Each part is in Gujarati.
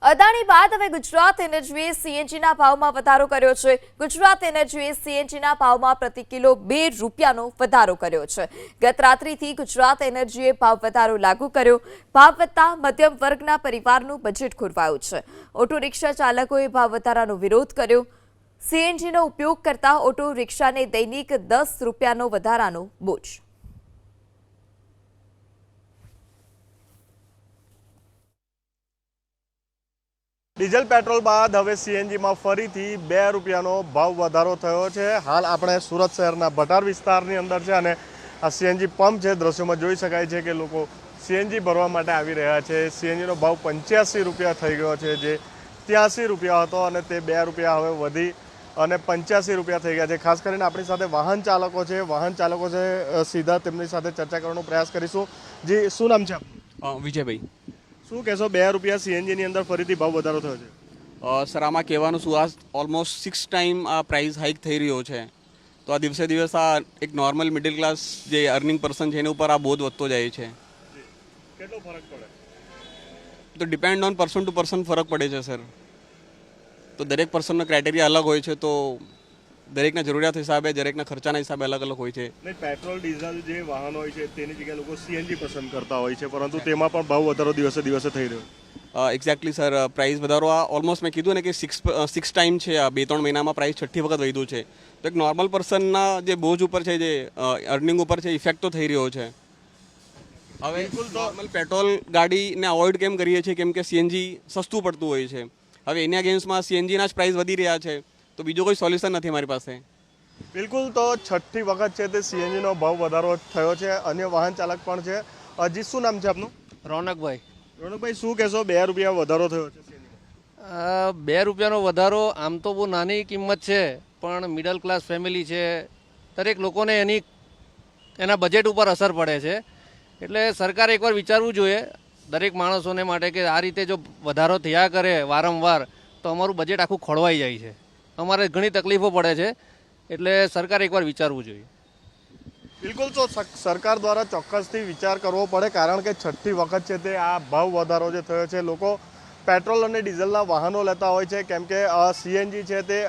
અદાણી બાદ હવે ગુજરાત એનર્જીએ સીએનજીના ભાવમાં વધારો કર્યો છે। ગુજરાત એનર્જીએ સીએનજીના ભાવમાં પ્રતિ કિલો 2 રૂપિયાનો વધારો કર્યો છે। ગત રાત્રિથી ગુજરાત એનર્જીએ ભાવ વધારો લાગુ કર્યો। ભાવ વધતા મધ્યમ વર્ગના પરિવારનું બજેટ ખોરવાયું છે। ઓટો રિક્ષા ચાલકોએ ભાવ વધારાનો વિરોધ કર્યો। સીએનજીનો ઉપયોગ કરતા ઓટો રિક્ષાને દૈનિક 10 રૂપિયાનો વધારાનો બોજ। ડીઝલ પેટ્રોલ બાદ હવે સીએનજીમાં ફરીથી 2 રૂપિયાનો ભાવ વધારો થયો છે। હાલ આપણે સુરત શહેરના ભટાર વિસ્તારની અંદર છે અને આ સીએનજી પંપ છે। દ્રશ્યોમાં જોઈ શકાય છે કે લોકો સીએનજી ભરવા માટે આવી રહ્યા છે। સીએનજીનો ભાવ 85 રૂપિયા થઈ ગયો છે, જે 83 રૂપિયા હતો અને તે 2 રૂપિયા હવે વધી અને 85 રૂપિયા થઈ ગયા છે। ખાસ કરીને આપણી સાથે વાહન ચાલકો છે, સીધા તેમની સાથે ચર્ચા કરવાનો પ્રયાસ કરીશું। જી, શું નામ છે આપનું? વિજયભાઈ। શું કહેશો, 2 રૂપિયા સીએનજીની અંદર ફરીથી ભાવ વધારો થયો છે? સર, આમાં કહેવાનું શું, આ ઓલમોસ્ટ 6 ટાઈમ આ પ્રાઇસ હાઇક થઈ રહ્યો છે, તો આ દિવસે દિવસ આ એક નોર્મલ મિડલ ક્લાસ જે અર્નિંગ પર્સન છે એની ઉપર આ બોજ વધતો જાય છે। કેટલો ફરક પડે? તો depend on person to person ફરક પડે છે સર। તો દરેક પર્સનનો ક્રાઇટેરિયા અલગ હોય છે, તો દરેકના જરૂરિયાત હિસાબે, દરેકના ખર્ચાના હિસાબે અલગ અલગ હોય છે। નહીં, પેટ્રોલ ડીઝલ જે વાહનો હોય છે તેની જગ્યાએ લોકો સીએનજી પસંદ કરતા હોય છે, પરંતુ તેમાં પણ ભાવ વધારો દિવસે દિવસે થઈ રહ્યો। એક્ઝેક્ટલી સર, પ્રાઇસ વધારો આ ઓલમોસ્ટ મેં કીધું ને કે 6 ટાઈમ છે, આ 2-3 મહિનામાં પ્રાઇસ 6ઠ્ઠી વખત વધ્યું છે। તો એક નોર્મલ પર્સનના જે બોજ ઉપર છે, જે અર્નિંગ ઉપર છે, ઇફેક્ટ તો થઈ રહ્યો છે। હવે નોર્મલ પેટ્રોલ ગાડીને અવોઇડ કેમ કરીએ છીએ? કેમ કે સીએનજી સસ્તું પડતું હોય છે। હવે એના અગેન્સ્ટમાં સીએનજીના જ પ્રાઇસ વધી રહ્યા છે, તો બીજો કોઈ સોલ્યુશન નથી મારી પાસે। બિલકુલ, તો 6ઠ્ઠી વખત છે તે સીએનજીનો ભાવ વધારો થયો છે। અન્ય વાહન ચાલક પણ છે। હજી શું નામ છે આપનું? રોનકભાઈ। રોનકભાઈ, શું કહેશો, 2 રૂપિયા વધારો થયો છે સીએનજીમાં? 2 રૂપિયાનો વધારો આમ તો બહુ નાની કિંમત છે, પણ મિડલ ક્લાસ ફેમિલી છે, દરેક લોકોને એના બજેટ ઉપર અસર પડે છે। એટલે સરકારે એકવાર વિચારવું જોઈએ દરેક માણસોને માટે કે આ રીતે જો વધારો થયા કરે વારંવાર તો અમારું બજેટ આખું ખોળવાઈ જાય છે, અમારે ઘણી તકલીફો પડે છે। એટલે સરકારે એકવાર વિચારવું જોઈએ। બિલકુલ, તો સરકાર દ્વારા ચોક્કસથી વિચાર કરવો પડે, કારણ કે 6ઠ્ઠી વખત છે તે આ ભાવ વધારો જે થયો છે। લોકો પેટ્રોલ અને ડીઝલના વાહનો લેતા હોય છે, કેમ કે સીએનજી છે તે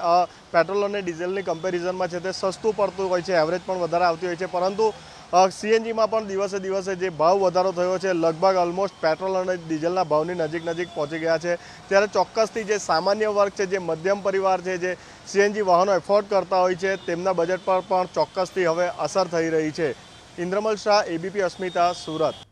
પેટ્રોલ અને ડીઝલની કમ્પેરિઝનમાં છે તે સસ્તું પડતું હોય છે, એવરેજ પણ વધારે આવતી હોય છે, પરંતુ સીએનજીમાં પણ દિવસે દિવસે જે ભાવ વધારો થયો છે, લગભગ ઓલમોસ્ટ પેટ્રોલ અને ડીઝલના ભાવની નજીક પહોંચી ગયા છે। ત્યારે ચોક્કસથી જે સામાન્ય વર્ગ છે, જે મધ્યમ પરિવાર છે, જે સીએનજી વાહનો એફોર્ડ કરતા હોય છે, તેમના બજેટ પર પણ ચોક્કસથી હવે અસર થઈ રહી છે। ઇન્દ્રમલ શાહ, એબીપી અસ્મિતા, સુરત।